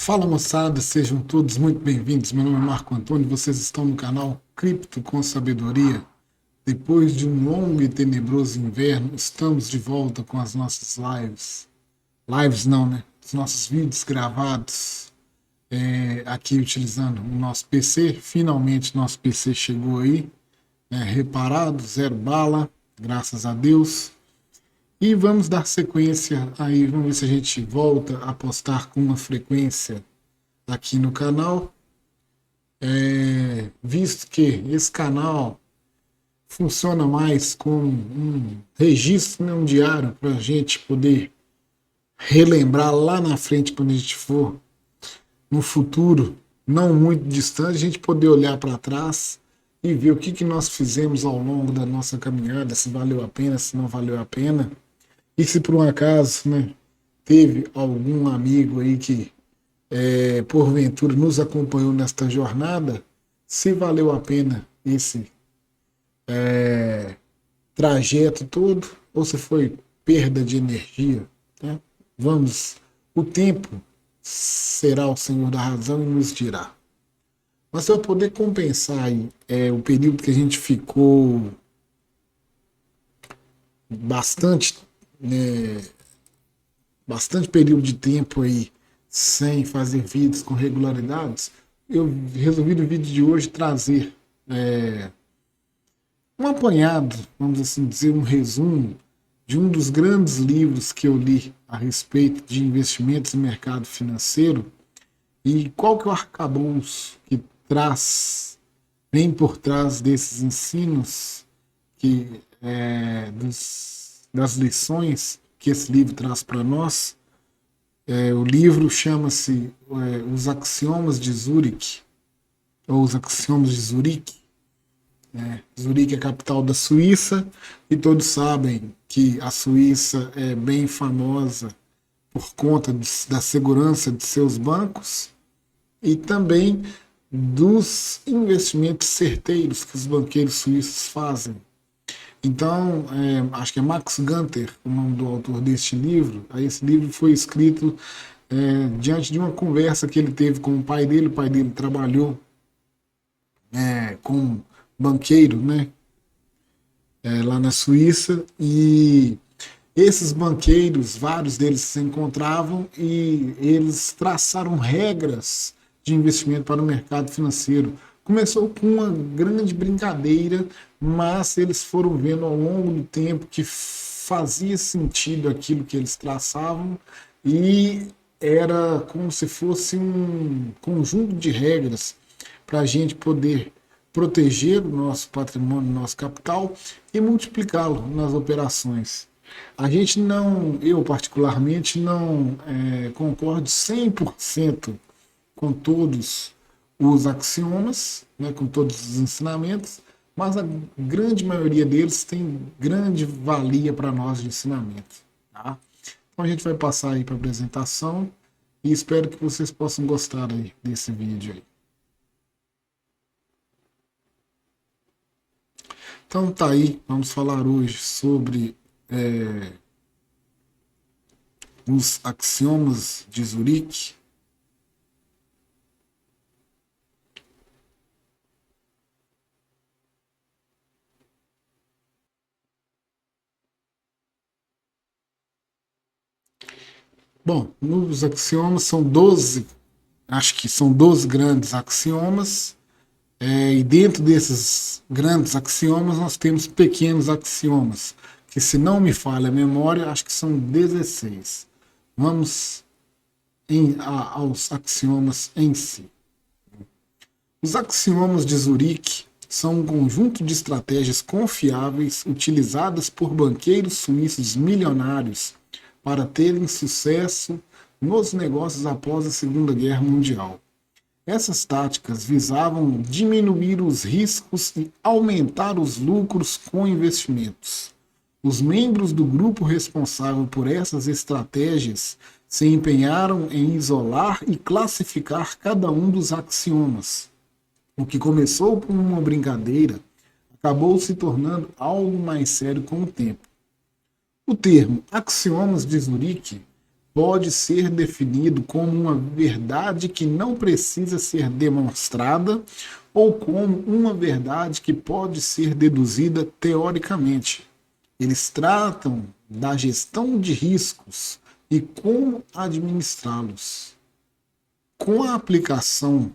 Fala moçada, sejam todos muito bem-vindos. Meu nome é Marco Antônio, vocês estão no canal Cripto com Sabedoria. Depois de um longo e tenebroso inverno, estamos de volta com as nossas lives. Lives não, né? Os nossos vídeos gravados aqui utilizando o nosso PC. Finalmente nosso PC chegou aí, reparado, zero bala, graças a Deus. E vamos dar sequência aí, vamos ver se a gente volta a postar com uma frequência aqui no canal, visto que esse canal funciona mais como um registro, né, um diário, para a gente poder relembrar lá na frente, quando a gente for no futuro, não muito distante, a gente poder olhar para trás e ver o que nós fizemos ao longo da nossa caminhada, se valeu a pena, se não valeu a pena. E se por um acaso, né, teve algum amigo aí que porventura nos acompanhou nesta jornada, se valeu a pena esse trajeto todo ou se foi perda de energia, né? Vamos, o tempo será o Senhor da razão e nos dirá. Mas para poder compensar aí, o período que a gente ficou bastante, né, bastante período de tempo aí sem fazer vídeos com regularidades, eu resolvi no vídeo de hoje trazer um apanhado, vamos assim dizer, um resumo de um dos grandes livros que eu li a respeito de investimentos no mercado financeiro e qual que é o arcabouço que vem por trás desses ensinos, das lições que esse livro traz para nós. O livro chama-se Os Axiomas de Zurique, ou Os Axiomas de Zurique. Zurique é a capital da Suíça e todos sabem que a Suíça é bem famosa por conta da segurança de seus bancos e também dos investimentos certeiros que os banqueiros suíços fazem. Então, acho que é Max Gunter, o nome do autor deste livro. Esse livro foi escrito diante de uma conversa que ele teve com o pai dele. O pai dele trabalhou como banqueiro, né, lá na Suíça, e esses banqueiros, vários deles se encontravam e eles traçaram regras de investimento para o mercado financeiro. Começou com uma grande brincadeira, mas eles foram vendo ao longo do tempo que fazia sentido aquilo que eles traçavam e era como se fosse um conjunto de regras para a gente poder proteger o nosso patrimônio, o nosso capital e multiplicá-lo nas operações. A gente não, eu particularmente não concordo 100% com todos os axiomas, né, com todos os ensinamentos, mas a grande maioria deles tem grande valia para nós de ensinamento. Tá? Então a gente vai passar aí para a apresentação e espero que vocês possam gostar aí desse vídeo aí. Então tá aí, vamos falar hoje sobre os axiomas de Zurique. Bom, os axiomas são 12, acho que são 12 grandes axiomas, e dentro desses grandes axiomas nós temos pequenos axiomas, que se não me falha a memória, acho que são 16. Vamos aos axiomas em si. Os axiomas de Zurique são um conjunto de estratégias confiáveis utilizadas por banqueiros suíços milionários para terem sucesso nos negócios após a Segunda Guerra Mundial. Essas táticas visavam diminuir os riscos e aumentar os lucros com investimentos. Os membros do grupo responsável por essas estratégias se empenharam em isolar e classificar cada um dos axiomas. O que começou como uma brincadeira acabou se tornando algo mais sério com o tempo. O termo axiomas de Zurique pode ser definido como uma verdade que não precisa ser demonstrada ou como uma verdade que pode ser deduzida teoricamente. Eles tratam da gestão de riscos e como administrá-los. Com a aplicação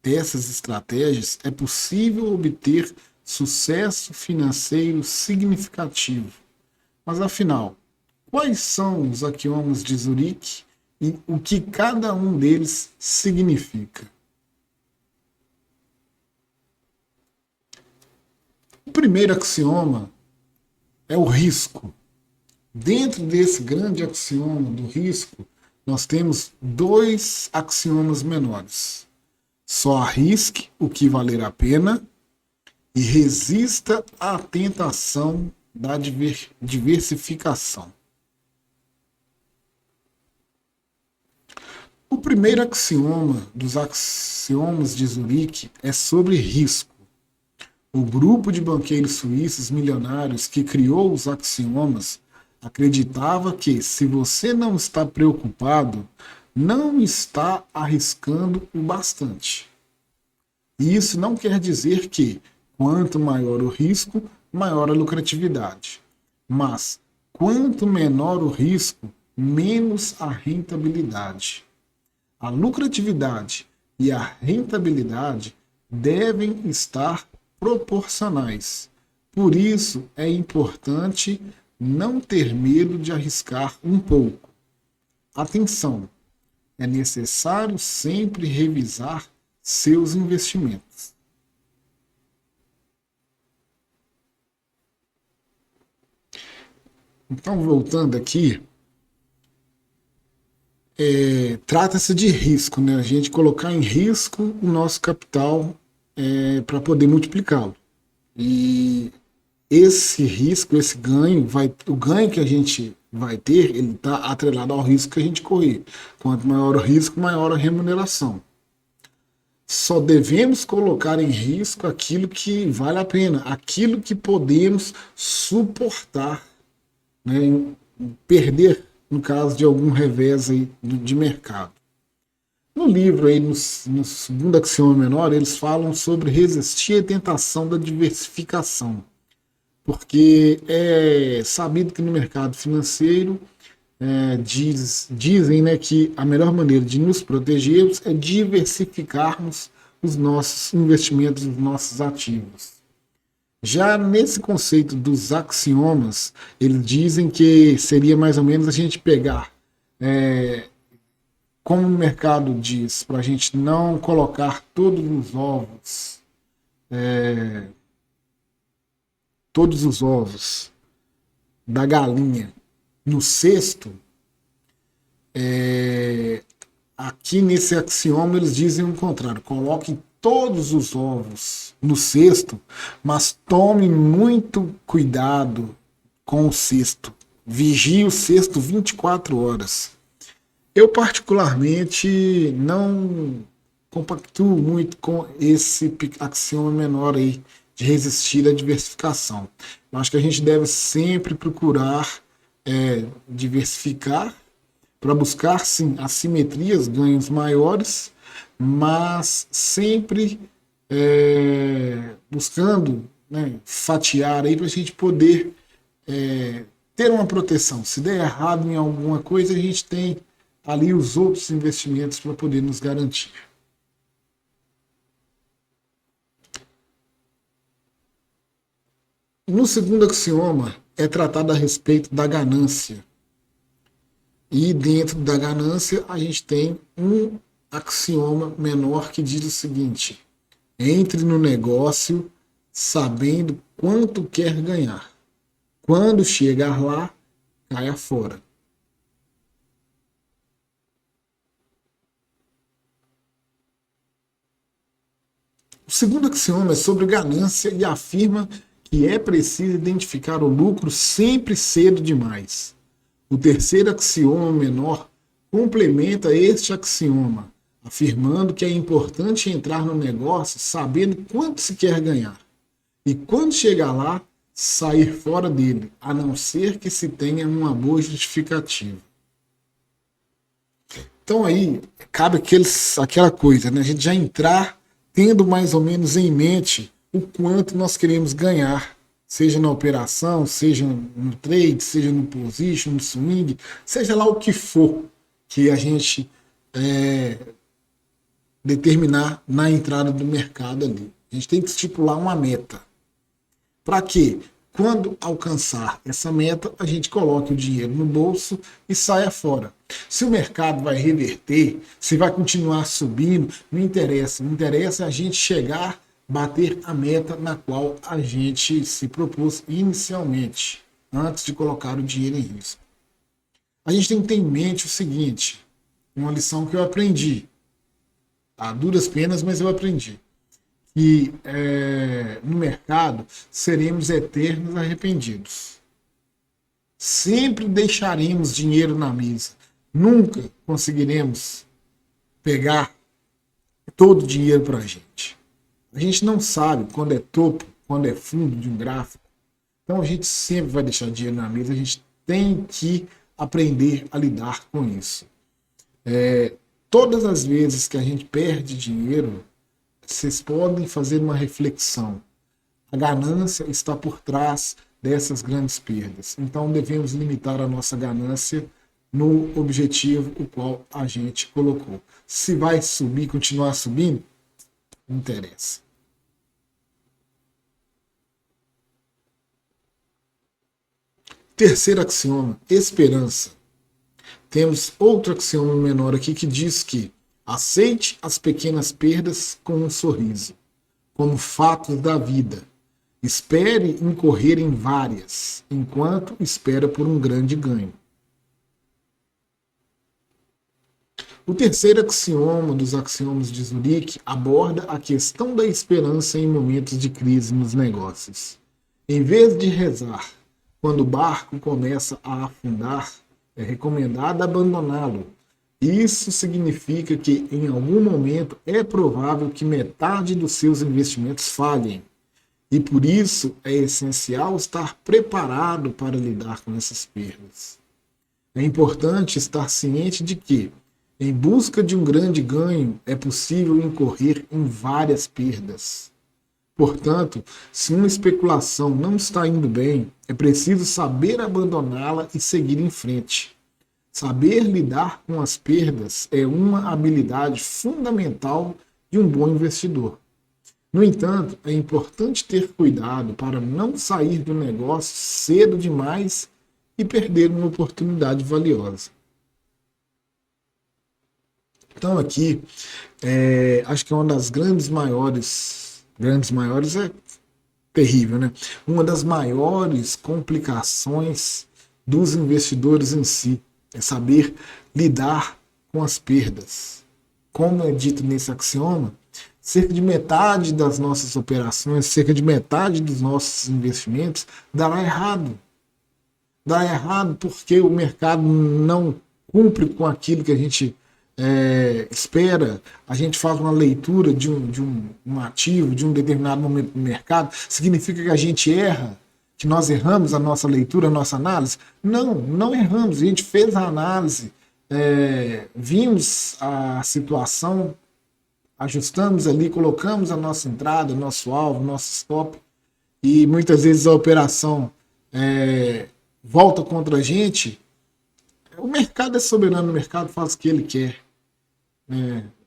dessas estratégias, é possível obter sucesso financeiro significativo. Mas afinal, quais são os axiomas de Zurique e o que cada um deles significa? O primeiro axioma é o risco. Dentro desse grande axioma do risco, nós temos dois axiomas menores. Só arrisque o que valer a pena e resista à tentação da diversificação. O primeiro axioma dos axiomas de Zurique é sobre risco. O grupo de banqueiros suíços milionários que criou os axiomas acreditava que, se você não está preocupado, não está arriscando o bastante. E isso não quer dizer que, quanto maior o risco, maior a lucratividade. Mas, quanto menor o risco, menos a rentabilidade. A lucratividade e a rentabilidade devem estar proporcionais. Por isso, é importante não ter medo de arriscar um pouco. Atenção! É necessário sempre revisar seus investimentos. Então, voltando aqui, trata-se de risco, né? A gente colocar em risco o nosso capital para poder multiplicá-lo. E esse risco, esse ganho, o ganho que a gente vai ter, ele está atrelado ao risco que a gente correr. Quanto maior o risco, maior a remuneração. Só devemos colocar em risco aquilo que vale a pena, aquilo que podemos suportar, né? Perder, no caso de algum revés aí de mercado. No livro, aí, no segundo axioma menor, eles falam sobre resistir à tentação da diversificação. Porque é sabido que no mercado financeiro dizem, né, que a melhor maneira de nos protegermos é diversificarmos os nossos investimentos, os nossos ativos. Já nesse conceito dos axiomas, eles dizem que seria mais ou menos a gente pegar, como o mercado diz, para a gente não colocar todos os ovos da galinha no cesto. Aqui nesse axioma eles dizem o contrário: coloquem todos os ovos no cesto, mas tome muito cuidado com o cesto. Vigie o cesto 24 horas. Eu particularmente não compactuo muito com esse axioma menor aí de resistir à diversificação. Eu acho que a gente deve sempre procurar diversificar para buscar, sim, assimetrias, ganhos maiores, mas sempre buscando, né, fatiar aí para a gente poder ter uma proteção. Se der errado em alguma coisa, a gente tem ali os outros investimentos para poder nos garantir. No segundo axioma, é tratado a respeito da ganância. E dentro da ganância, a gente tem um axioma menor que diz o seguinte: entre no negócio sabendo quanto quer ganhar. Quando chegar lá, caia fora. O segundo axioma é sobre ganância e afirma que é preciso identificar o lucro sempre cedo demais. O terceiro axioma menor complementa este axioma, afirmando que é importante entrar no negócio sabendo quanto se quer ganhar. E quando chegar lá, sair fora dele, a não ser que se tenha uma boa justificativa. Então aí cabe aquela coisa, né? A gente já entrar tendo mais ou menos em mente o quanto nós queremos ganhar, seja na operação, seja no trade, seja no position, no swing, seja lá o que for que a gente é, determinar na entrada do mercado ali. A gente tem que estipular uma meta. Para quê? Quando alcançar essa meta, a gente coloque o dinheiro no bolso e saia fora. Se o mercado vai reverter, se vai continuar subindo, não interessa. Não interessa a gente chegar, bater a meta na qual a gente se propôs inicialmente, antes de colocar o dinheiro em risco. A gente tem que ter em mente o seguinte, uma lição que eu aprendi, a duras penas, mas eu aprendi. Que no mercado seremos eternos arrependidos. Sempre deixaremos dinheiro na mesa. Nunca conseguiremos pegar todo o dinheiro para a gente. A gente não sabe quando é topo, quando é fundo de um gráfico. Então a gente sempre vai deixar dinheiro na mesa. A gente tem que aprender a lidar com isso. Todas as vezes que a gente perde dinheiro, vocês podem fazer uma reflexão. A ganância está por trás dessas grandes perdas. Então devemos limitar a nossa ganância no objetivo o qual a gente colocou. Se vai subir, continuar subindo, não interessa. Terceiro axioma, esperança. Temos outro axioma menor aqui que diz que aceite as pequenas perdas com um sorriso, como fatos da vida. Espere incorrer em várias, enquanto espera por um grande ganho. O terceiro axioma dos axiomas de Zurique aborda a questão da esperança em momentos de crise nos negócios. Em vez de rezar, quando o barco começa a afundar, é recomendado abandoná-lo. Isso significa que em algum momento é provável que metade dos seus investimentos falhem. E por isso é essencial estar preparado para lidar com essas perdas. É importante estar ciente de que, em busca de um grande ganho, é possível incorrer em várias perdas. Portanto, se uma especulação não está indo bem, é preciso saber abandoná-la e seguir em frente. Saber lidar com as perdas é uma habilidade fundamental de um bom investidor. No entanto, é importante ter cuidado para não sair do negócio cedo demais e perder uma oportunidade valiosa. Então aqui, acho que é uma das grandes maiores é terrível, né? Uma das maiores complicações dos investidores em si é saber lidar com as perdas. Como é dito nesse axioma, cerca de metade das nossas operações, cerca de metade dos nossos investimentos dará errado. Dá errado porque o mercado não cumpre com aquilo que a gente espera. A gente faz uma leitura de um ativo, de um determinado momento do mercado, significa que a gente erra, que nós erramos a nossa leitura, a nossa análise? Não, não erramos. A gente fez a análise, vimos a situação, ajustamos ali, colocamos a nossa entrada, nosso alvo, nosso stop, e muitas vezes a operação volta contra a gente. O mercado é soberano, o mercado faz o que ele quer.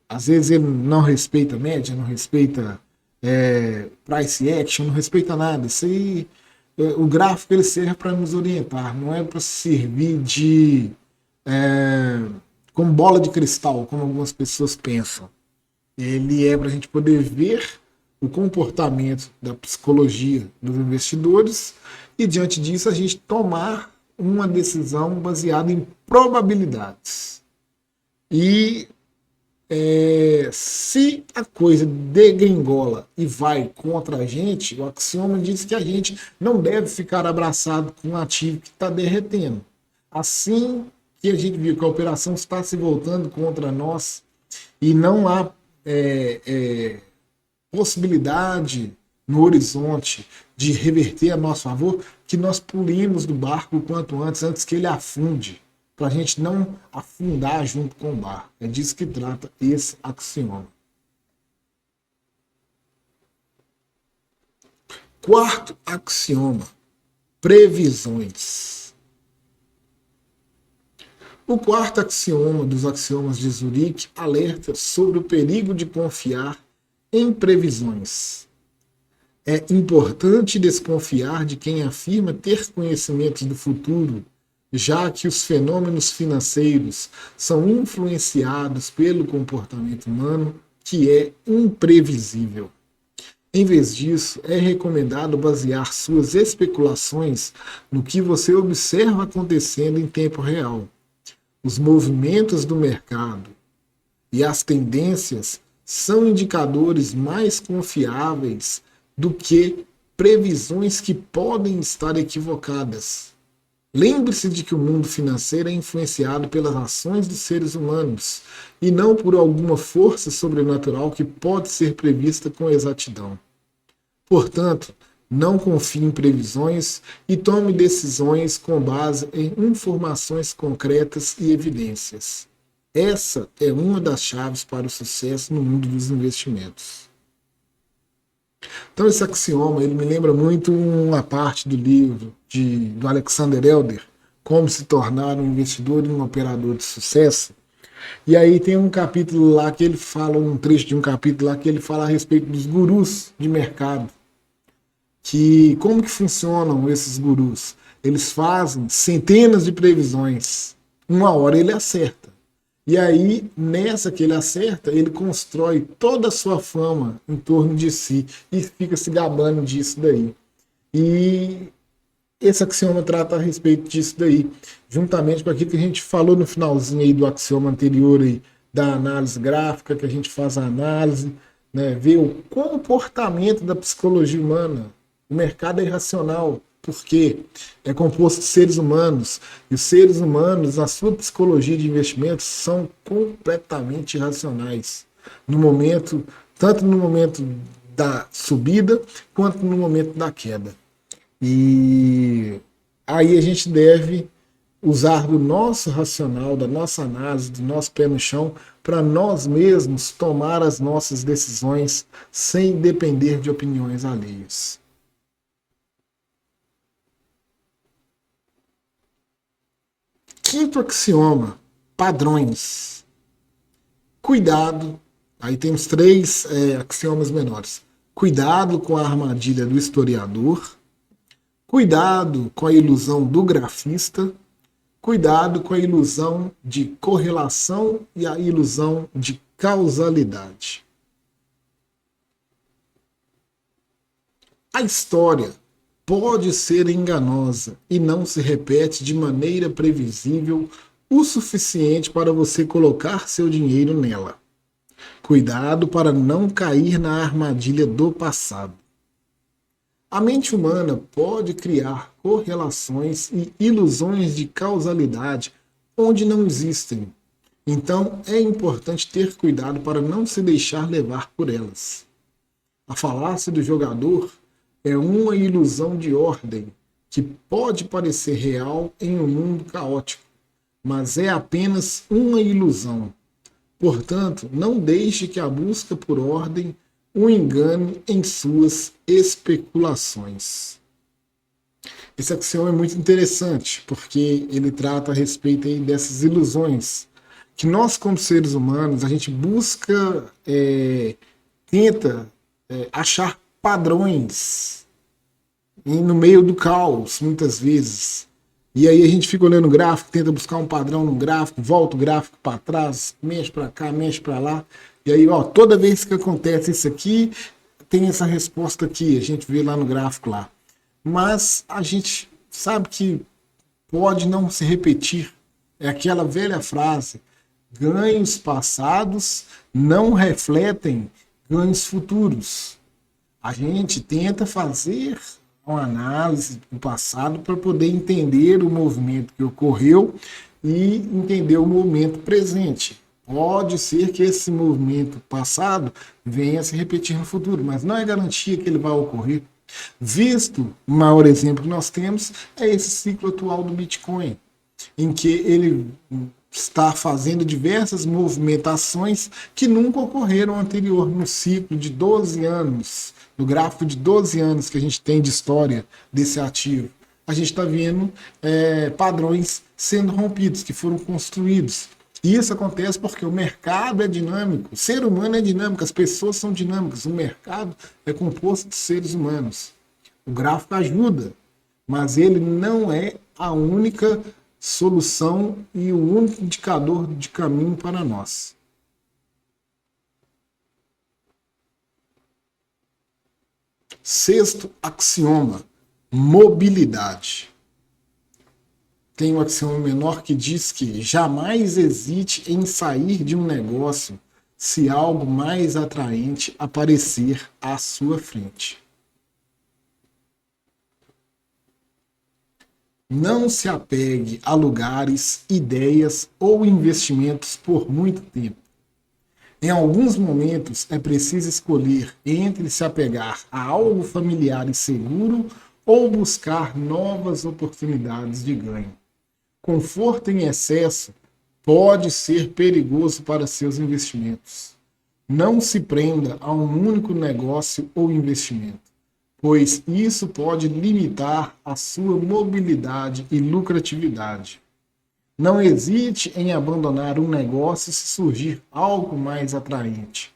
Às vezes ele não respeita a média, não respeita price action, não respeita nada. Isso aí, o gráfico ele serve para nos orientar, não é para servir de como bola de cristal, como algumas pessoas pensam. Ele é para a gente poder ver o comportamento da psicologia dos investidores e, diante disso, a gente tomar uma decisão baseada em probabilidades. E se a coisa degringola e vai contra a gente, o axioma diz que a gente não deve ficar abraçado com um ativo que está derretendo. Assim que a gente viu que a operação está se voltando contra nós e não há possibilidade no horizonte de reverter a nosso favor, que nós pulemos do barco o quanto antes que ele afunde, para a gente não afundar junto com o barco. É disso que trata esse axioma. Quarto axioma: previsões. O quarto axioma dos axiomas de Zurique alerta sobre o perigo de confiar em previsões. É importante desconfiar de quem afirma ter conhecimentos do futuro, já que os fenômenos financeiros são influenciados pelo comportamento humano, que é imprevisível. Em vez disso, é recomendado basear suas especulações no que você observa acontecendo em tempo real. Os movimentos do mercado e as tendências são indicadores mais confiáveis do que previsões que podem estar equivocadas. Lembre-se de que o mundo financeiro é influenciado pelas ações dos seres humanos e não por alguma força sobrenatural que pode ser prevista com exatidão. Portanto, não confie em previsões e tome decisões com base em informações concretas e evidências. Essa é uma das chaves para o sucesso no mundo dos investimentos. Então esse axioma ele me lembra muito uma parte do livro do Alexander Elder, Como se tornar um investidor e um operador de sucesso. E aí tem um capítulo lá que ele fala, um trecho de um capítulo lá que ele fala a respeito dos gurus de mercado. Que como que funcionam esses gurus? Eles fazem centenas de previsões. Uma hora ele acerta. E aí, nessa que ele acerta, ele constrói toda a sua fama em torno de si e fica se gabando disso daí. E esse axioma trata a respeito disso daí, juntamente com aquilo que a gente falou no finalzinho aí do axioma anterior aí, da análise gráfica, que a gente faz a análise, né, ver o comportamento da psicologia humana. O mercado é irracional, porque é composto de seres humanos, e os seres humanos, na sua psicologia de investimentos, são completamente irracionais. No momento, tanto no momento da subida, quanto no momento da queda. E aí a gente deve usar do nosso racional, da nossa análise, do nosso pé no chão, para nós mesmos tomar as nossas decisões sem depender de opiniões alheias. Quinto axioma: padrões. Cuidado, aí temos três axiomas menores. Cuidado com a armadilha do historiador, cuidado com a ilusão do grafista, cuidado com a ilusão de correlação e a ilusão de causalidade. A história pode ser enganosa e não se repete de maneira previsível o suficiente para você colocar seu dinheiro nela. Cuidado para não cair na armadilha do passado. A mente humana pode criar correlações e ilusões de causalidade onde não existem. Então é importante ter cuidado para não se deixar levar por elas. A falácia do jogador é uma ilusão de ordem que pode parecer real em um mundo caótico, mas é apenas uma ilusão. Portanto, não deixe que a busca por ordem o engane em suas especulações. Esse axioma é muito interessante, porque ele trata a respeito aí dessas ilusões que nós, como seres humanos, a gente busca, tenta achar padrões no meio do caos, muitas vezes. E aí a gente fica olhando o gráfico, tenta buscar um padrão no gráfico, volta o gráfico para trás, mexe para cá, mexe para lá. E aí, ó, toda vez que acontece isso aqui, tem essa resposta aqui, a gente vê lá no gráfico lá. Mas a gente sabe que pode não se repetir. É aquela velha frase: ganhos passados não refletem ganhos futuros. A gente tenta fazer uma análise do passado para poder entender o movimento que ocorreu e entender o momento presente. Pode ser que esse movimento passado venha a se repetir no futuro, mas não é garantia que ele vai ocorrer. Visto, o maior exemplo que nós temos é esse ciclo atual do Bitcoin. em que ele está fazendo diversas movimentações que nunca ocorreram anterior no ciclo de 12 anos, no gráfico de 12 anos que a gente tem de história desse ativo. A gente está vendo padrões sendo rompidos, que foram construídos. E isso acontece porque o mercado é dinâmico, o ser humano é dinâmico, as pessoas são dinâmicas, o mercado é composto de seres humanos. O gráfico ajuda, mas ele não é a única solução e o único indicador de caminho para nós. Sexto axioma, mobilidade. Tem um axioma menor que diz que jamais hesite em sair de um negócio se algo mais atraente aparecer à sua frente. Não se apegue a lugares, ideias ou investimentos por muito tempo. Em alguns momentos é preciso escolher entre se apegar a algo familiar e seguro ou buscar novas oportunidades de ganho. Conforto em excesso pode ser perigoso para seus investimentos. Não se prenda a um único negócio ou investimento, pois isso pode limitar a sua mobilidade e lucratividade. Não hesite em abandonar um negócio se surgir algo mais atraente.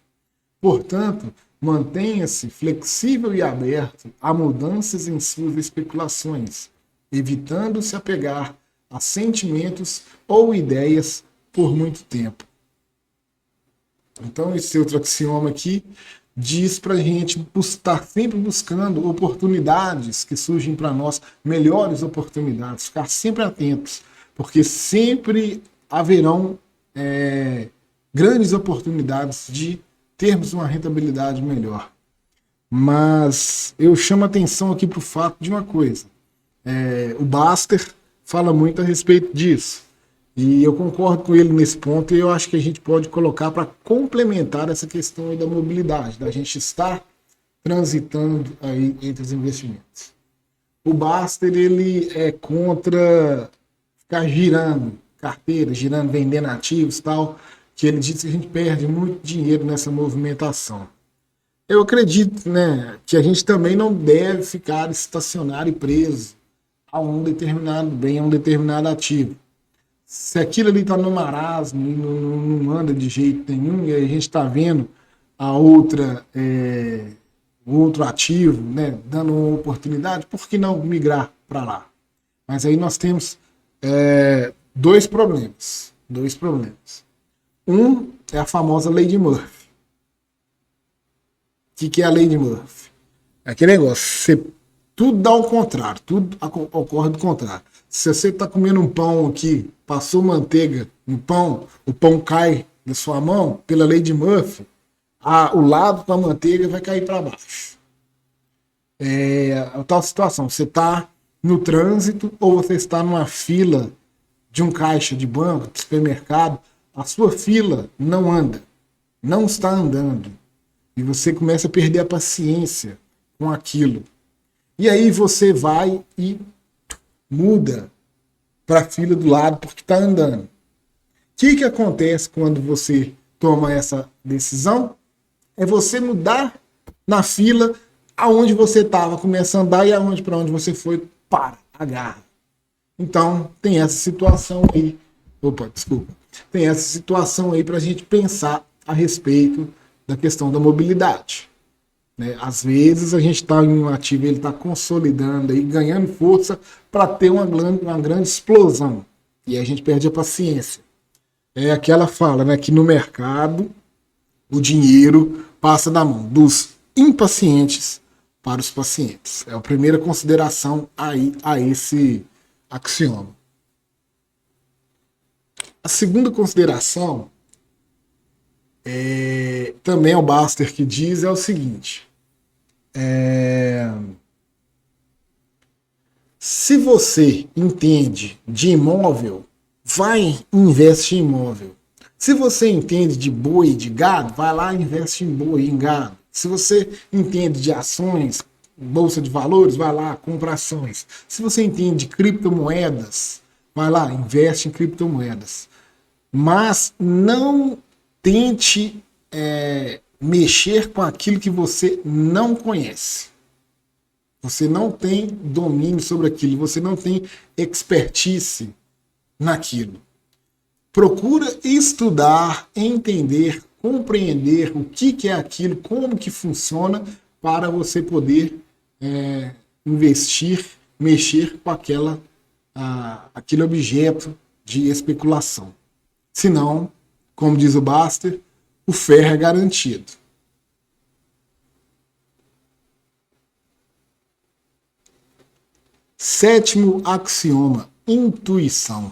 Portanto, mantenha-se flexível e aberto a mudanças em suas especulações, evitando se apegar a sentimentos ou ideias por muito tempo. Então, esse outro axioma aqui diz para a gente estar sempre buscando oportunidades que surgem para nós, melhores oportunidades, ficar sempre atentos, porque sempre haverão grandes oportunidades de termos uma rentabilidade melhor. Mas eu chamo a atenção aqui para o fato de uma coisa. O Baster fala muito a respeito disso. E eu concordo com ele nesse ponto e eu acho que a gente pode colocar para complementar essa questão aí da mobilidade, da gente estar transitando aí entre os investimentos. O Baster, ele é contra ficar girando carteira, girando, vendendo ativos e tal, que ele diz que a gente perde muito dinheiro nessa movimentação. Eu acredito, né, que a gente também não deve ficar estacionário e preso a um determinado bem, a um determinado ativo. Se aquilo ali está no marasmo e não anda de jeito nenhum, e a gente está vendo a outra, outro ativo, né, dando uma oportunidade, por que não migrar para lá? Mas aí nós temos dois problemas. Um é a famosa lei de Murphy. O que é a lei de Murphy? É aquele negócio, tudo dá ao contrário, tudo ocorre do contrário. Se você está comendo um pão aqui, passou manteiga no pão, o pão cai da sua mão, pela lei de Murphy, o lado da manteiga vai cair para baixo. A tal situação, você está no trânsito ou você está numa fila de um caixa de banco, de supermercado, a sua fila não anda, não está andando. E você começa a perder a paciência com aquilo. E aí você vai e muda para a fila do lado porque está andando. O que acontece quando você toma essa decisão? É você mudar na fila aonde você estava, começa a andar e para onde você foi, agarra. Então, tem essa situação aí. Tem essa situação aí para a gente pensar a respeito da questão da mobilidade. Né? Às vezes a gente está em um ativo, ele está consolidando e ganhando força para ter uma grande explosão. E aí a gente perde a paciência. É aquela fala, né, que no mercado o dinheiro passa da mão dos impacientes para os pacientes. É a primeira consideração aí a esse axioma. A segunda consideração também é o Baster que diz, é o seguinte. Se você entende de imóvel, vai e investe em imóvel. Se você entende de boi e de gado, vai lá e investe em boi e em gado. Se você entende de ações, bolsa de valores, vai lá, compra ações. Se você entende de criptomoedas, vai lá, investe em criptomoedas. Mas não tente mexer com aquilo que você não conhece. Você não tem domínio sobre aquilo, você não tem expertise naquilo. Procura estudar, entender, compreender o que é aquilo, como que funciona, para você poder investir, mexer com aquele objeto de especulação. Senão, como diz o Baster, o ferro é garantido. Sétimo axioma, intuição.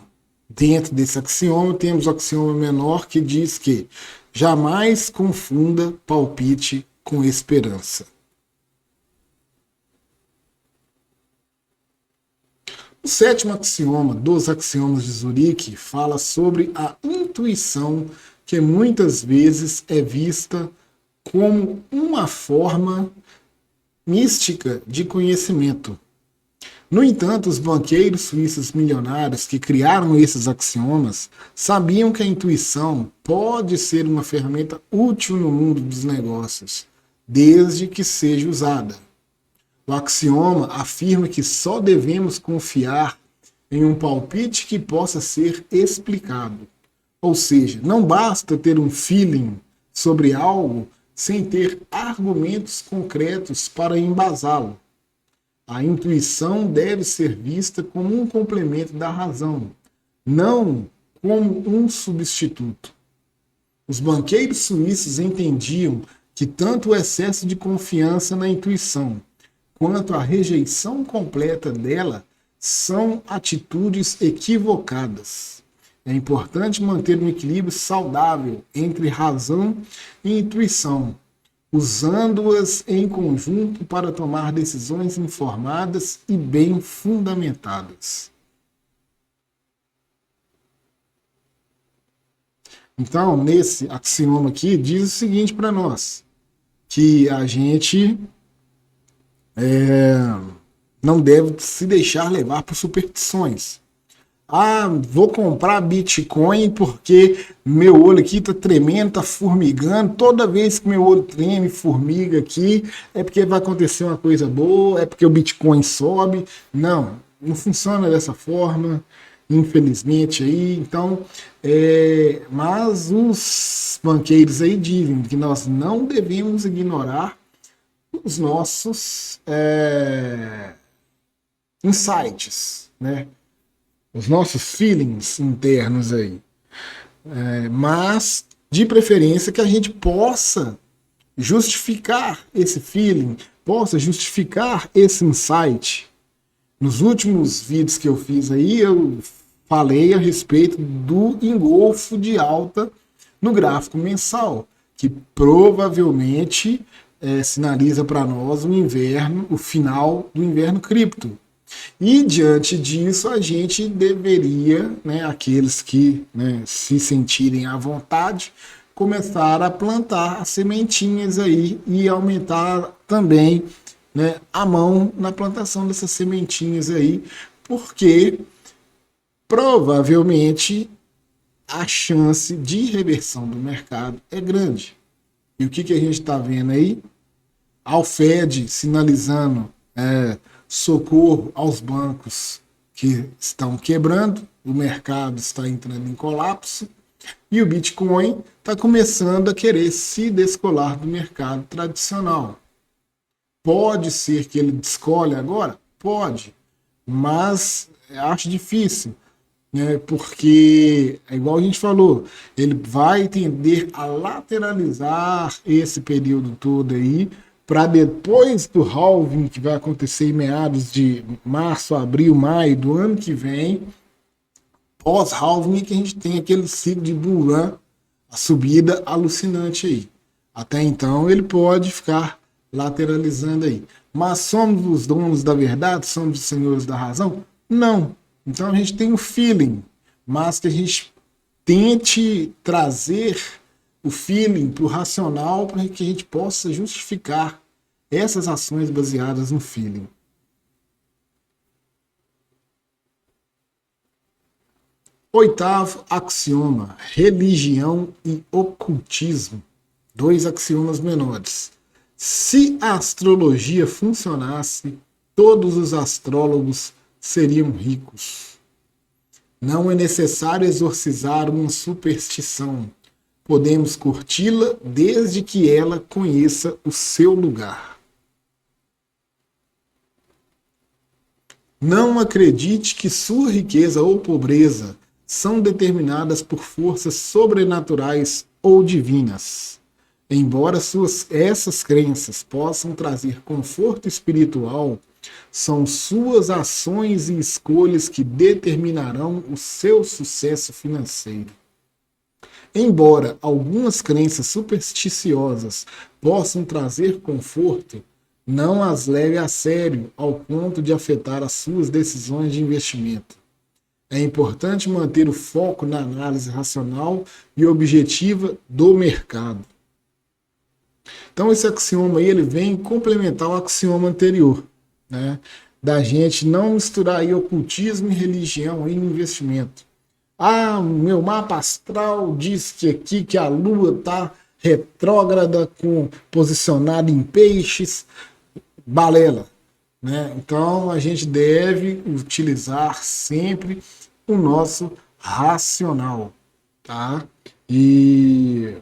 Dentro desse axioma, temos o axioma menor que diz que jamais confunda palpite com esperança. O sétimo axioma dos axiomas de Zurique fala sobre a intuição, que muitas vezes é vista como uma forma mística de conhecimento. No entanto, os banqueiros suíços milionários que criaram esses axiomas sabiam que a intuição pode ser uma ferramenta útil no mundo dos negócios, desde que seja usada. O axioma afirma que só devemos confiar em um palpite que possa ser explicado. Ou seja, não basta ter um feeling sobre algo sem ter argumentos concretos para embasá-lo. A intuição deve ser vista como um complemento da razão, não como um substituto. Os banqueiros suíços entendiam que tanto o excesso de confiança na intuição quanto a rejeição completa dela são atitudes equivocadas. É importante manter um equilíbrio saudável entre razão e intuição, usando-as em conjunto para tomar decisões informadas e bem fundamentadas. Então, nesse axioma aqui, diz o seguinte para nós, que a gente não deve se deixar levar por superstições. Ah, vou comprar Bitcoin porque meu olho aqui tá tremendo, tá formigando. Toda vez que meu olho treme, formiga aqui, é porque vai acontecer uma coisa boa, é porque o Bitcoin sobe. Não, não funciona dessa forma, infelizmente aí. Então, mas os banqueiros aí dizem que nós não devemos ignorar os nossos insights, né? Os nossos feelings internos aí. Mas, de preferência, que a gente possa justificar esse feeling, possa justificar esse insight. Nos últimos vídeos que eu fiz aí, eu falei a respeito do engolfo de alta no gráfico mensal, que provavelmente sinaliza para nós o inverno, o final do inverno cripto. E diante disso a gente deveria, né, aqueles que, né, se sentirem à vontade, começar a plantar as sementinhas aí e aumentar também, né, a mão na plantação dessas sementinhas aí, porque provavelmente a chance de reversão do mercado é grande. E o que a gente está vendo aí? Ao Fed sinalizando socorro aos bancos que estão quebrando, o mercado está entrando em colapso e o Bitcoin está começando a querer se descolar do mercado tradicional. Pode ser que ele descole agora? Pode, mas acho difícil, né? Porque, é igual a gente falou, ele vai tender a lateralizar esse período todo aí, para depois do halving que vai acontecer em meados de março, abril, maio do ano que vem, pós-halving, que a gente tem aquele ciclo de bull run, a subida alucinante aí. Até então ele pode ficar lateralizando aí. Mas somos os donos da verdade? Somos os senhores da razão? Não. Então a gente tem o feeling, mas que a gente tente trazer o feeling para o racional, para que a gente possa justificar essas ações baseadas no feeling. Oitavo axioma, religião e ocultismo. 2 axiomas menores. Se a astrologia funcionasse, todos os astrólogos seriam ricos. Não é necessário exorcizar uma superstição. Podemos curti-la desde que ela conheça o seu lugar. Não acredite que sua riqueza ou pobreza são determinadas por forças sobrenaturais ou divinas. Embora essas crenças possam trazer conforto espiritual, são suas ações e escolhas que determinarão o seu sucesso financeiro. Embora algumas crenças supersticiosas possam trazer conforto, não as leve a sério ao ponto de afetar as suas decisões de investimento. É importante manter o foco na análise racional e objetiva do mercado. Então esse axioma aí, ele vem complementar o axioma anterior, né? Da gente não misturar aí ocultismo e religião aí no investimento. Ah, meu mapa astral diz que aqui que a Lua está retrógrada, posicionada em peixes, balela, né? Então a gente deve utilizar sempre o nosso racional, tá? E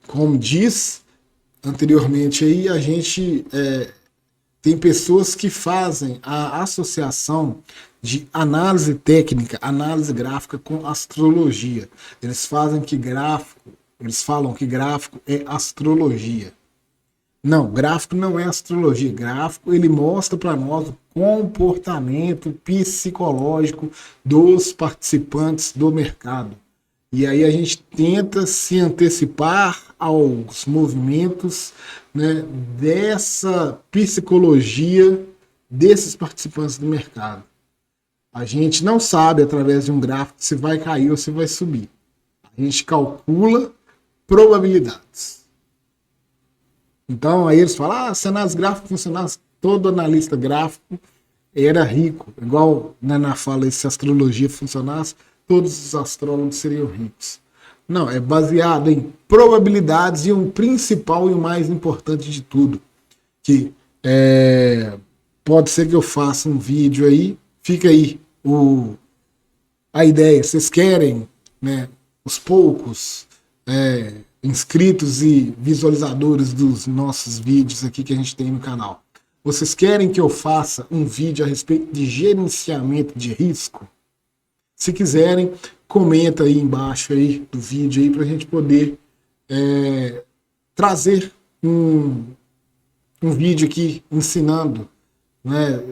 como diz anteriormente aí, a gente tem pessoas que fazem a associação de análise técnica, análise gráfica com astrologia. Eles falam que gráfico é astrologia. Não, gráfico não é astrologia. Gráfico, ele mostra para nós o comportamento psicológico dos participantes do mercado. E aí a gente tenta se antecipar aos movimentos, né, dessa psicologia desses participantes do mercado. A gente não sabe, através de um gráfico, se vai cair ou se vai subir. A gente calcula probabilidades. Então, aí eles falam, se a análise gráfica funcionasse, todo analista gráfico era rico. Igual na fala, se a astrologia funcionasse, todos os astrólogos seriam ricos. Não, é baseado em probabilidades e um principal e o mais importante de tudo, que pode ser que eu faça um vídeo aí, fica aí a ideia. Vocês querem, né, os poucos inscritos e visualizadores dos nossos vídeos aqui que a gente tem no canal? Vocês querem que eu faça um vídeo a respeito de gerenciamento de risco? Se quiserem, comenta aí embaixo aí do vídeo aí para a gente poder trazer um vídeo aqui ensinando, né?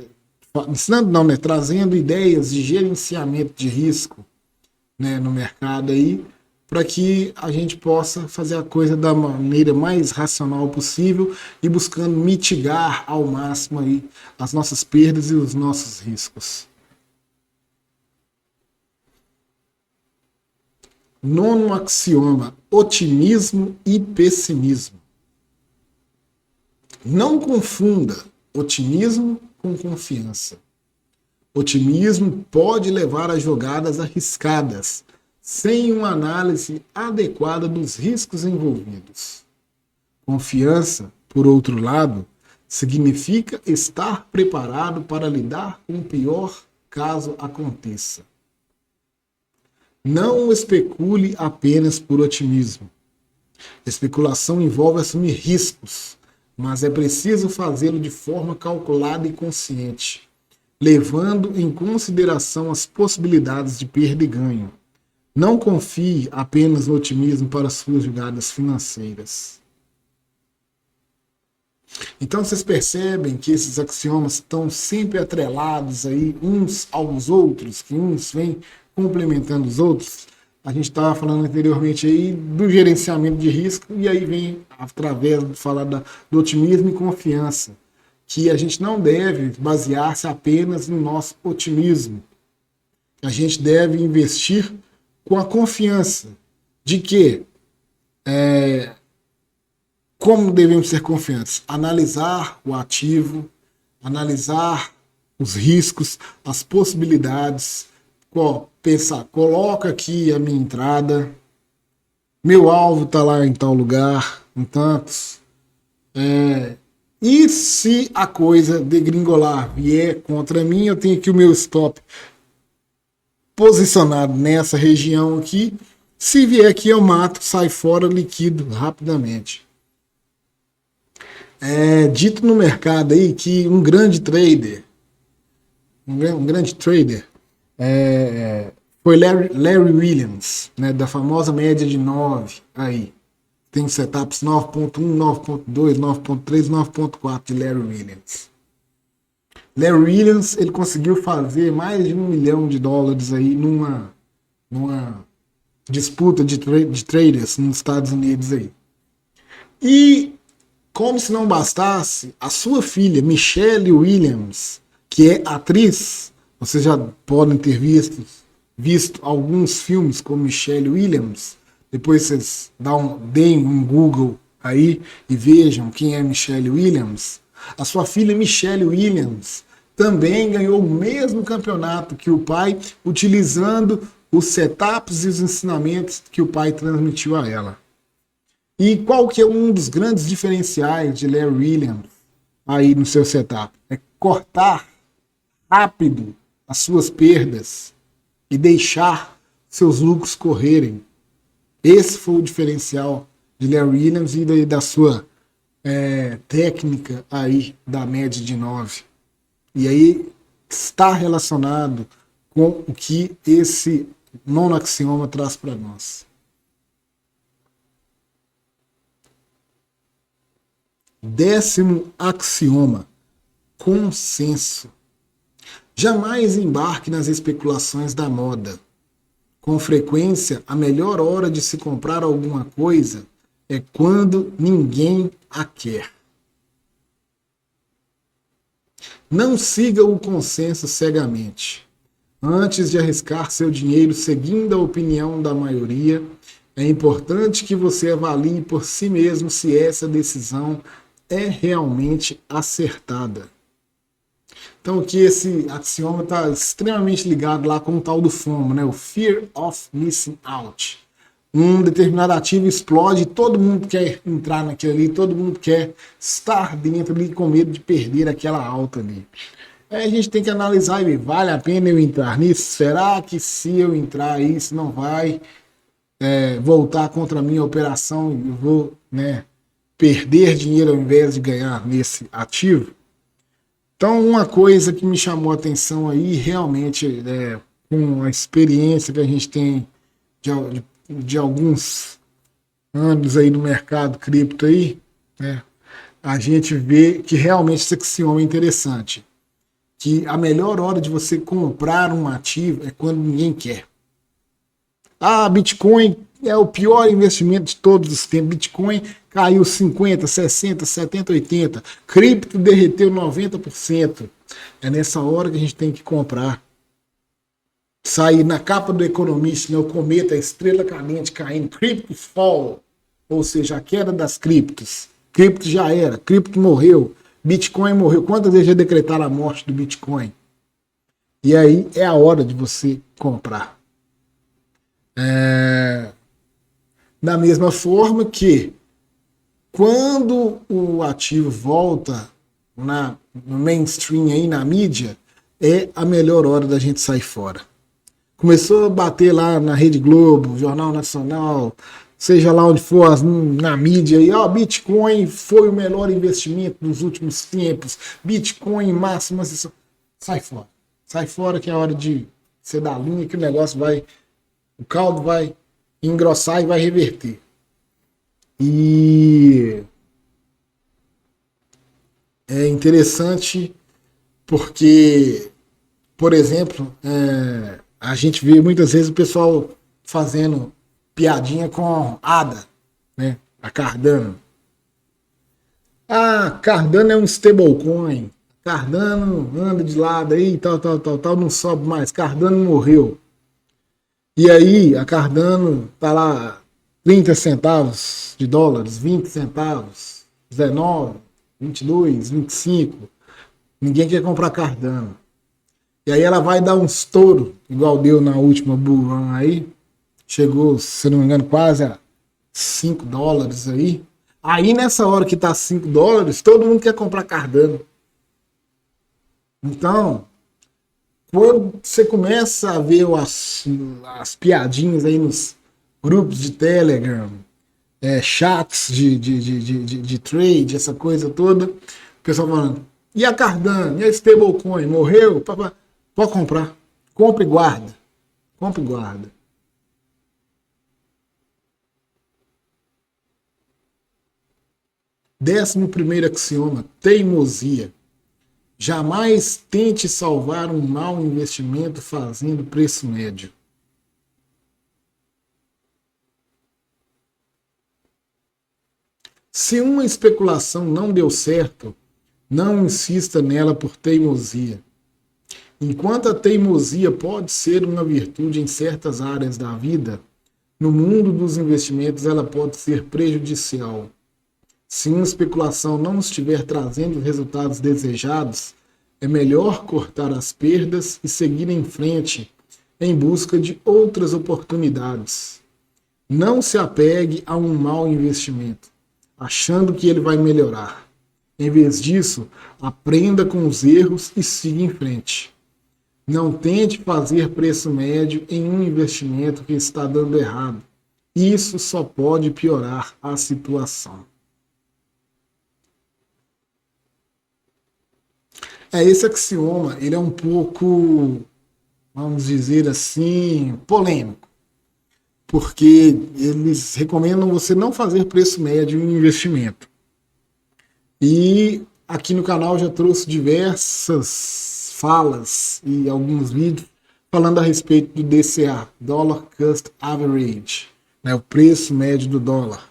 Ensinando não, né? Trazendo ideias de gerenciamento de risco, né, no mercado aí, para que a gente possa fazer a coisa da maneira mais racional possível e buscando mitigar ao máximo aí as nossas perdas e os nossos riscos. Nono axioma, otimismo e pessimismo. Não confunda otimismo com confiança. Otimismo pode levar a jogadas arriscadas, sem uma análise adequada dos riscos envolvidos. Confiança, por outro lado, significa estar preparado para lidar com o pior caso aconteça. Não especule apenas por otimismo. Especulação envolve assumir riscos, mas é preciso fazê-lo de forma calculada e consciente, levando em consideração as possibilidades de perda e ganho. Não confie apenas no otimismo para suas jogadas financeiras. Então vocês percebem que esses axiomas estão sempre atrelados aí uns aos outros, que uns vêm complementando os outros. A gente estava falando anteriormente aí do gerenciamento de risco, e aí vem através de falar do otimismo e confiança, que a gente não deve basear-se apenas no nosso otimismo. A gente deve investir com a confiança de que como devemos ser confiantes? Analisar o ativo, analisar os riscos, as possibilidades, pensar, coloca aqui a minha entrada, meu alvo está lá em tal lugar, em tantos. E se a coisa degringolar vier contra mim, eu tenho aqui o meu stop posicionado nessa região aqui. Se vier aqui, eu mato, sai fora, liquido rapidamente. É dito no mercado aí que um grande trader, foi Larry Williams, né, da famosa média de 9 aí. Tem setups 9.1, 9.2, 9.3, 9.4 de Larry Williams. Larry Williams, ele conseguiu fazer mais de $1 milhão aí numa disputa de traders nos Estados Unidos aí. E, como se não bastasse, a sua filha, Michelle Williams, que é atriz, vocês já podem ter visto alguns filmes com Michelle Williams. Depois vocês deem um Google aí e vejam quem é Michelle Williams. A sua filha Michelle Williams também ganhou o mesmo campeonato que o pai, utilizando os setups e os ensinamentos que o pai transmitiu a ela. E qual que é um dos grandes diferenciais de Larry Williams aí no seu setup? É cortar rápido as suas perdas e deixar seus lucros correrem. Esse foi o diferencial de Larry Williams e da sua técnica aí da média de 9. E aí está relacionado com o que esse nono axioma traz para nós. Décimo axioma: consenso. Jamais embarque nas especulações da moda. Com frequência, a melhor hora de se comprar alguma coisa é quando ninguém a quer. Não siga o consenso cegamente. Antes de arriscar seu dinheiro seguindo a opinião da maioria, é importante que você avalie por si mesmo se essa decisão é realmente acertada. Então aqui esse axioma está extremamente ligado lá com o tal do FOMO, né? O Fear of Missing Out. Um determinado ativo explode, todo mundo quer entrar naquilo ali, todo mundo quer estar dentro ali com medo de perder aquela alta ali. Aí a gente tem que analisar e ver, vale a pena eu entrar nisso? Será que se eu entrar aí, isso não vai voltar contra a minha operação e eu vou, perder dinheiro ao invés de ganhar nesse ativo? Então, uma coisa que me chamou a atenção aí, realmente, com a experiência que a gente tem de alguns anos aí no mercado cripto aí, a gente vê que realmente esse axioma é interessante. Que a melhor hora de você comprar um ativo é quando ninguém quer. Bitcoin é o pior investimento de todos os tempos. Bitcoin caiu 50, 60, 70, 80. Cripto derreteu 90%. É nessa hora que a gente tem que comprar. Sair na capa do Economist, o cometa, a estrela cadente caindo, Crypto Fall, ou seja, a queda das criptos. Cripto já era, cripto morreu, Bitcoin morreu. Quantas vezes já decretaram a morte do Bitcoin? E aí é a hora de você comprar. Da mesma forma que quando o ativo volta no mainstream aí, na mídia, é a melhor hora da gente sair fora. Começou a bater lá na Rede Globo, Jornal Nacional, seja lá onde for, na mídia, aí, Bitcoin foi o melhor investimento dos últimos tempos, Bitcoin máximo, sai fora. Sai fora que é a hora de você dar linha, que o caldo vai engrossar e vai reverter. E é interessante porque, por exemplo, a gente vê muitas vezes o pessoal fazendo piadinha com ADA, a Cardano. Cardano é um stablecoin. Cardano anda de lado aí, tal, não sobe mais. Cardano morreu. E aí, a Cardano tá lá 30 centavos de dólares, 20 centavos, 19, 22, 25. Ninguém quer comprar Cardano. E aí ela vai dar um estouro, igual deu na última bull run aí. Chegou, se não me engano, quase a $5 aí. Aí nessa hora que tá $5, todo mundo quer comprar Cardano. Então, quando você começa a ver as piadinhas aí nos grupos de Telegram, chats de trade, essa coisa toda, o pessoal falando, e a Cardano, e a stablecoin, morreu? Pode comprar. Compre e guarda. Compre e guarda. Décimo primeiro axioma, teimosia. Jamais tente salvar um mau investimento fazendo preço médio. Se uma especulação não deu certo, não insista nela por teimosia. Enquanto a teimosia pode ser uma virtude em certas áreas da vida, no mundo dos investimentos ela pode ser prejudicial. Se uma especulação não estiver trazendo os resultados desejados, é melhor cortar as perdas e seguir em frente em busca de outras oportunidades. Não se apegue a um mau investimento, achando que ele vai melhorar. Em vez disso, aprenda com os erros e siga em frente. Não tente fazer preço médio em um investimento que está dando errado. Isso só pode piorar a situação. Esse axioma, ele é um pouco, vamos dizer assim, polêmico, porque eles recomendam você não fazer preço médio em investimento. E aqui no canal já trouxe diversas falas e alguns vídeos falando a respeito do DCA, Dollar Cost Average, né, o preço médio do dólar,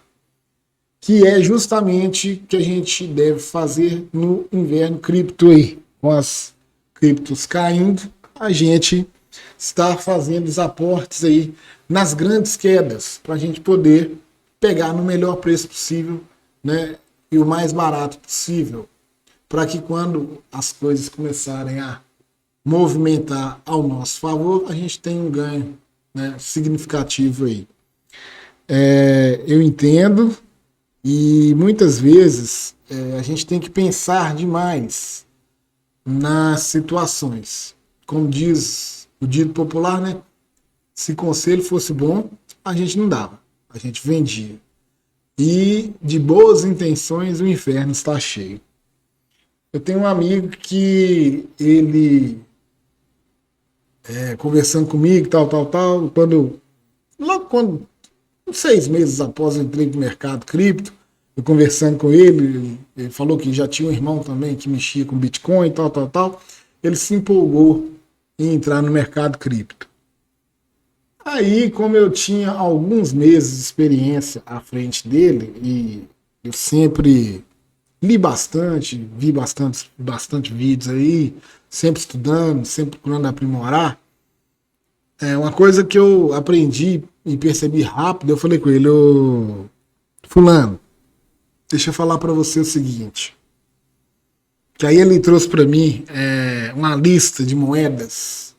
que é justamente o que a gente deve fazer no inverno cripto aí. Com as criptos caindo, a gente está fazendo os aportes aí nas grandes quedas, para a gente poder pegar no melhor preço possível, né, e o mais barato possível, para que quando as coisas começarem a movimentar ao nosso favor, a gente tenha um ganho, né, significativo aí. Eu entendo, e muitas vezes a gente tem que pensar demais nas situações. Como diz o dito popular, né? Se conselho fosse bom, a gente não dava, a gente vendia. E de boas intenções o inferno está cheio. Eu tenho um amigo que ele, conversando comigo, tal, logo quando, uns 6 meses após eu entrei no mercado cripto, eu conversando com ele falou que já tinha um irmão também que mexia com Bitcoin e tal. Ele se empolgou em entrar no mercado cripto. Aí, como eu tinha alguns meses de experiência à frente dele, e eu sempre li bastante, vi bastante vídeos aí, sempre estudando, sempre procurando aprimorar, uma coisa que eu aprendi e percebi rápido, eu falei com ele, fulano, deixa eu falar para você o seguinte, que aí ele trouxe para mim uma lista de moedas.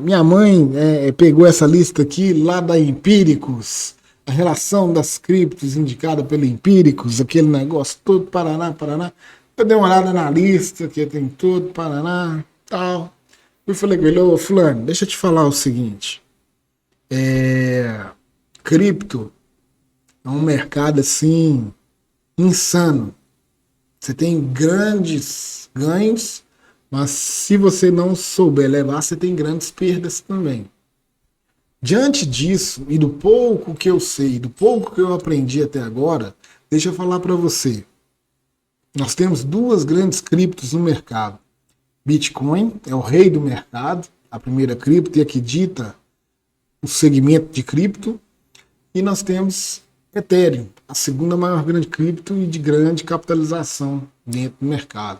Minha mãe pegou essa lista aqui lá da Empíricos, a relação das criptos indicada pela Empíricos, aquele negócio todo, Paraná. Eu dei uma olhada na lista, que tem tudo, Paraná, tal. Eu falei com ele, ô fulano, deixa eu te falar o seguinte, cripto é um mercado assim, insano. Você tem grandes ganhos, mas se você não souber levar, você tem grandes perdas também. Diante disso, e do pouco que eu sei, do pouco que eu aprendi até agora, deixa eu falar para você. Nós temos 2 grandes criptos no mercado. Bitcoin é o rei do mercado, a primeira cripto e a que dita o segmento de cripto. E nós temos Ethereum, a segunda maior grande cripto e de grande capitalização dentro do mercado.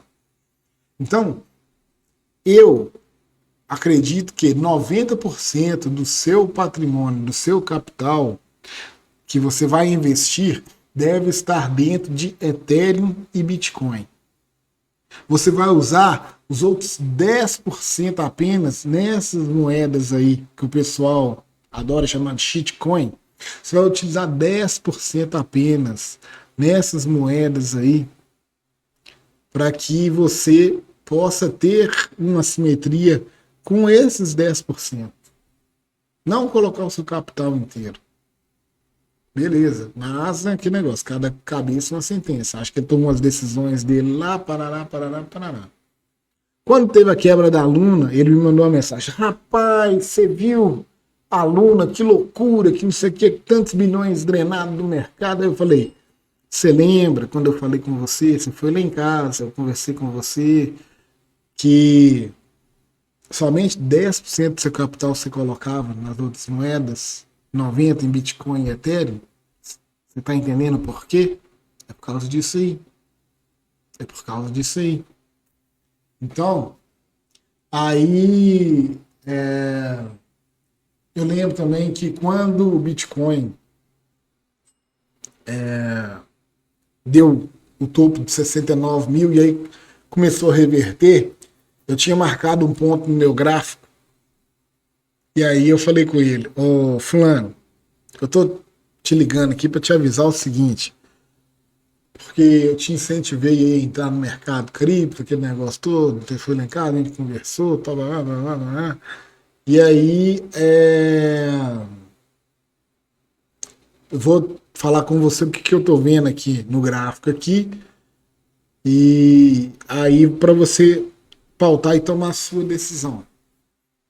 Então, eu acredito que 90% do seu patrimônio, do seu capital que você vai investir, deve estar dentro de Ethereum e Bitcoin. Você vai usar os outros 10% apenas nessas moedas aí que o pessoal adora chamar de shitcoin. Você vai utilizar 10% apenas nessas moedas aí para que você possa ter uma simetria com esses 10%. Não colocar o seu capital inteiro. Beleza, mas é que negócio, cada cabeça uma sentença. Acho que ele tomou as decisões dele lá, parará, parará, parará. Quando teve a quebra da Luna, ele me mandou uma mensagem: rapaz, você viu a Luna, que loucura, que não sei o que, tantos bilhões drenados do mercado. Aí eu falei: você lembra quando eu falei com você? Você foi lá em casa, eu conversei com você, que somente 10% do seu capital você colocava nas outras moedas, 90% em Bitcoin e Ethereum. Você está entendendo por quê? É por causa disso aí. É por causa disso aí. Então, aí eu lembro também que quando o Bitcoin deu o topo de 69 mil e aí começou a reverter, eu tinha marcado um ponto no meu gráfico. E aí eu falei com ele: ô fulano, eu tô te ligando aqui para te avisar o seguinte, porque eu te incentivei a entrar no mercado cripto, aquele negócio todo, você foi lá em casa, a gente conversou, tal, blá, blá, blá, blá. E aí eu vou falar com você o que eu tô vendo aqui no gráfico aqui, e aí para você pautar e tomar a sua decisão.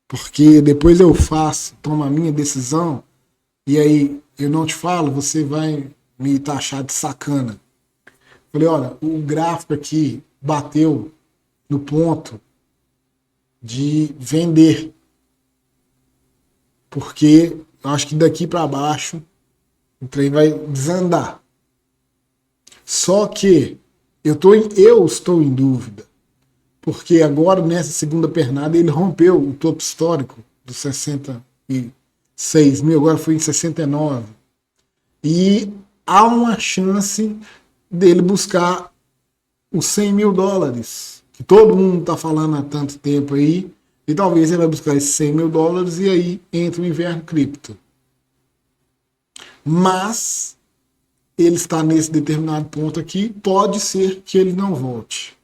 Porque depois eu faço, tomo a minha decisão, e aí eu não te falo, você vai me taxar de sacana. Falei: olha, o gráfico aqui bateu no ponto de vender, porque eu acho que daqui para baixo o trem vai desandar. Só que eu estou em dúvida, porque agora nessa segunda pernada ele rompeu o topo histórico dos 66 mil, agora foi em 69. E há uma chance dele buscar os 100 mil dólares, que todo mundo está falando há tanto tempo aí, e talvez ele vai buscar esses 100 mil dólares e aí entra o inverno cripto. Mas ele está nesse determinado ponto aqui, pode ser que ele não volte.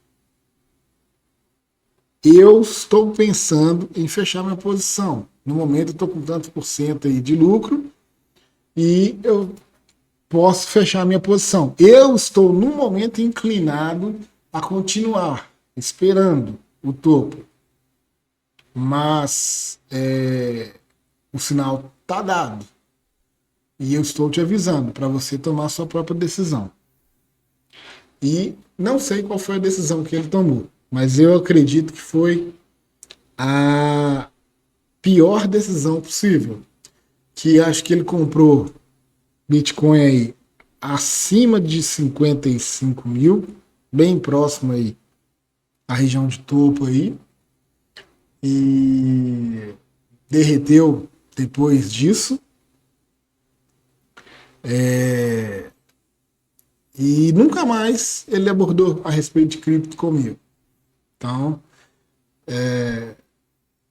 Eu estou pensando em fechar minha posição. No momento eu estou com tantos por cento aí de lucro e eu posso fechar minha posição. Eu estou no momento inclinado a continuar esperando o topo, mas o sinal está dado e eu estou te avisando para você tomar a sua própria decisão. E não sei qual foi a decisão que ele tomou, mas eu acredito que foi a pior decisão possível, que acho que ele comprou Bitcoin aí acima de 55 mil, bem próximo aí à região de topo aí, e derreteu depois disso. E nunca mais ele abordou a respeito de cripto comigo. Então,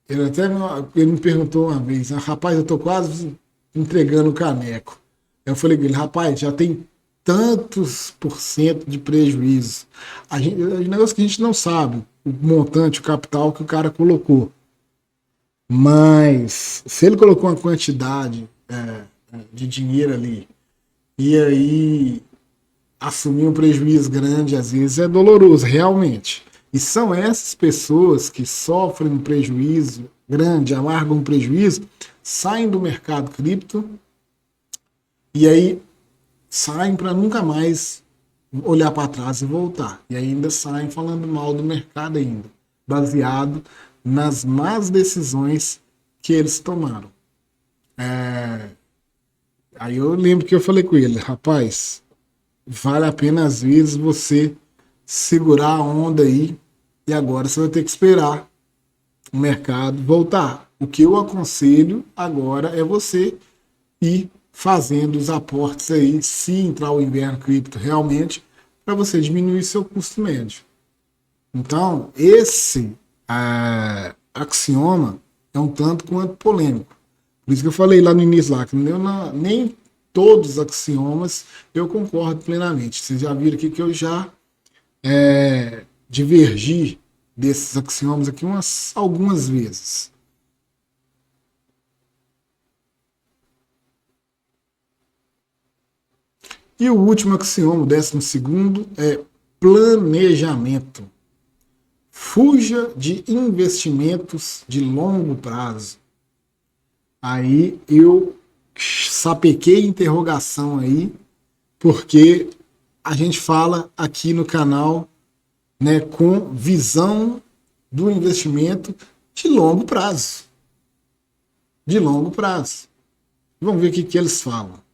ele me perguntou uma vez: rapaz, eu tô quase entregando o caneco. Eu falei com ele: rapaz, já tem tantos por cento de prejuízo. É um negócio que a gente não sabe, o montante, o capital que o cara colocou. Mas se ele colocou uma quantidade de dinheiro ali e aí assumir um prejuízo grande, às vezes é doloroso, realmente. E são essas pessoas que sofrem um prejuízo grande, amargam um prejuízo, saem do mercado cripto e aí saem para nunca mais olhar para trás e voltar. E ainda saem falando mal do mercado ainda, baseado nas más decisões que eles tomaram. Aí eu lembro que eu falei com ele: rapaz, vale a pena às vezes você segurar a onda aí e agora você vai ter que esperar o mercado voltar. O que eu aconselho agora é você ir fazendo os aportes aí, se entrar o inverno cripto realmente, para você diminuir seu custo médio. Então, esse axioma é um tanto quanto polêmico. Por isso que eu falei lá no início, lá, que nem todos os axiomas eu concordo plenamente. Vocês já viram aqui que eu já divergi desses axiomas aqui algumas vezes. E o último axioma, o 12º, é planejamento. Fuja de investimentos de longo prazo. Aí eu sapequei interrogação aí, porque a gente fala aqui no canal, né, com visão do investimento de longo prazo. De longo prazo. Vamos ver o que eles falam.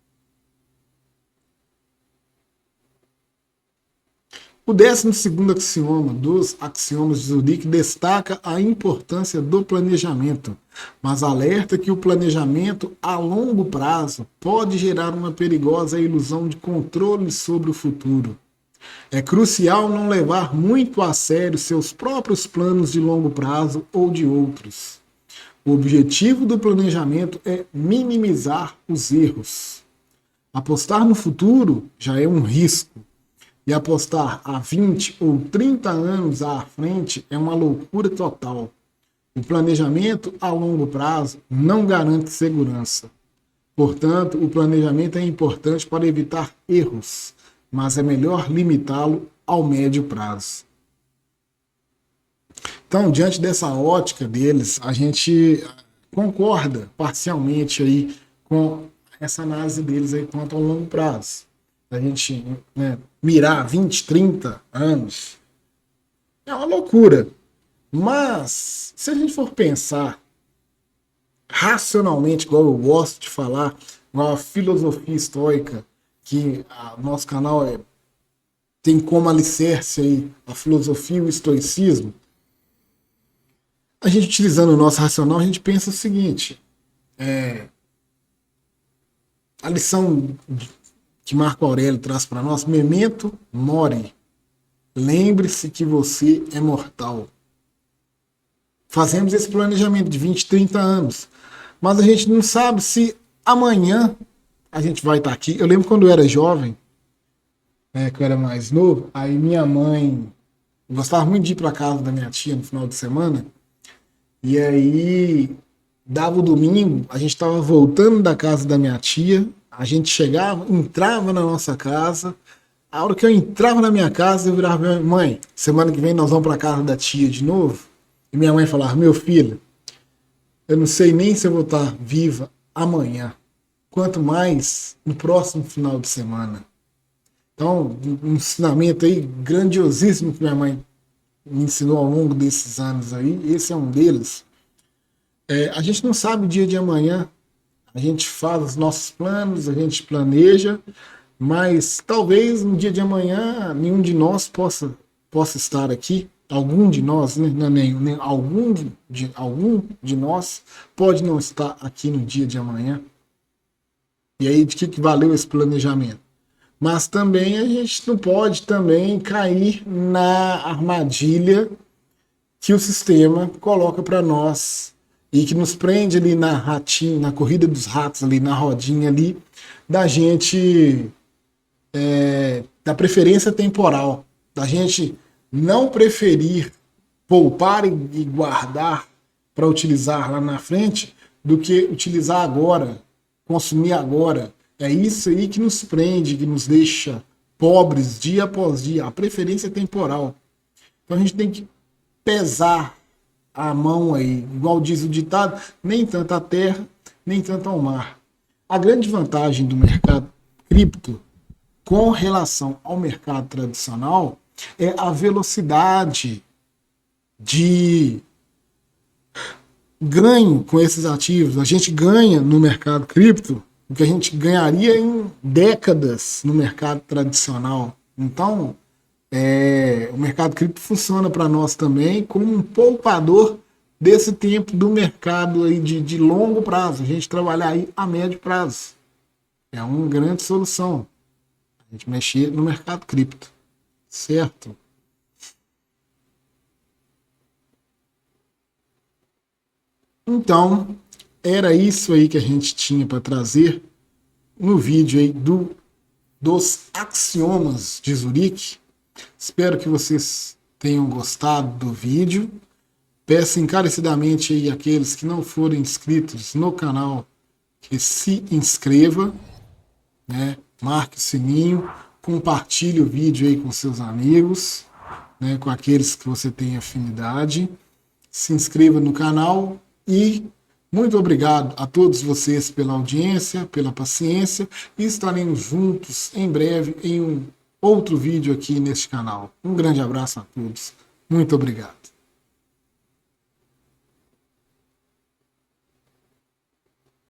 O 12º axioma dos axiomas de Zurique destaca a importância do planejamento, mas alerta que o planejamento a longo prazo pode gerar uma perigosa ilusão de controle sobre o futuro. É crucial não levar muito a sério seus próprios planos de longo prazo ou de outros. O objetivo do planejamento é minimizar os erros. Apostar no futuro já é um risco. E apostar a 20 ou 30 anos à frente é uma loucura total. O planejamento a longo prazo não garante segurança. Portanto, o planejamento é importante para evitar erros, mas é melhor limitá-lo ao médio prazo. Então, diante dessa ótica deles, a gente concorda parcialmente aí com essa análise deles aí quanto ao longo prazo. A gente, né, mirar 20, 30 anos é uma loucura. Mas, se a gente for pensar racionalmente, igual eu gosto de falar, igual a filosofia estoica, que o nosso canal tem como alicerce aí a filosofia e o estoicismo, a gente utilizando o nosso racional, a gente pensa o seguinte, a lição que Marco Aurélio traz para nós, memento mori, lembre-se que você é mortal. Fazemos esse planejamento de 20, 30 anos, mas a gente não sabe se amanhã a gente vai estar aqui. Eu lembro quando eu era jovem, né, que eu era mais novo, aí minha mãe gostava muito de ir para casa da minha tia no final de semana, e aí dava o domingo, a gente estava voltando da casa da minha tia, a gente chegava, entrava na nossa casa, a hora que eu entrava na minha casa, eu virava pra minha mãe, semana que vem nós vamos para casa da tia de novo, e minha mãe falava, meu filho, eu não sei nem se eu vou estar viva amanhã, quanto mais no próximo final de semana. Então, um ensinamento aí grandiosíssimo que minha mãe me ensinou ao longo desses anos aí, esse é um deles. A gente não sabe o dia de amanhã, a gente faz os nossos planos, a gente planeja, mas talvez no dia de amanhã nenhum de nós possa estar aqui. Algum de nós, né? Não é nem algum de nós pode não estar aqui no dia de amanhã. E aí, de que valeu esse planejamento? Mas também a gente não pode também cair na armadilha que o sistema coloca para nós e que nos prende ali na ratinha, na corrida dos ratos ali, na rodinha ali, da gente, da preferência temporal, da gente não preferir poupar e guardar para utilizar lá na frente do que utilizar agora, consumir agora. É isso aí que nos prende, que nos deixa pobres dia após dia, a preferência temporal. Então a gente tem que pesar a mão aí, igual diz o ditado, nem tanto a terra, nem tanto ao mar. A grande vantagem do mercado cripto com relação ao mercado tradicional é a velocidade de ganho com esses ativos. A gente ganha no mercado cripto o que a gente ganharia em décadas no mercado tradicional. Então, o mercado cripto funciona para nós também como um poupador desse tempo do mercado aí de longo prazo. A gente trabalhar aí a médio prazo. É uma grande solução. A gente mexer no mercado cripto. Certo? Então, era isso aí que a gente tinha para trazer no vídeo aí dos axiomas de Zurique. Espero que vocês tenham gostado do vídeo. Peço encarecidamente aí àqueles que não forem inscritos no canal que se inscreva, né? Marque o sininho, compartilhe o vídeo aí com seus amigos, né? Com aqueles que você tem afinidade. Se inscreva no canal e muito obrigado a todos vocês pela audiência, pela paciência e estaremos juntos em breve em um outro vídeo aqui neste canal. Um grande abraço a todos. Muito obrigado.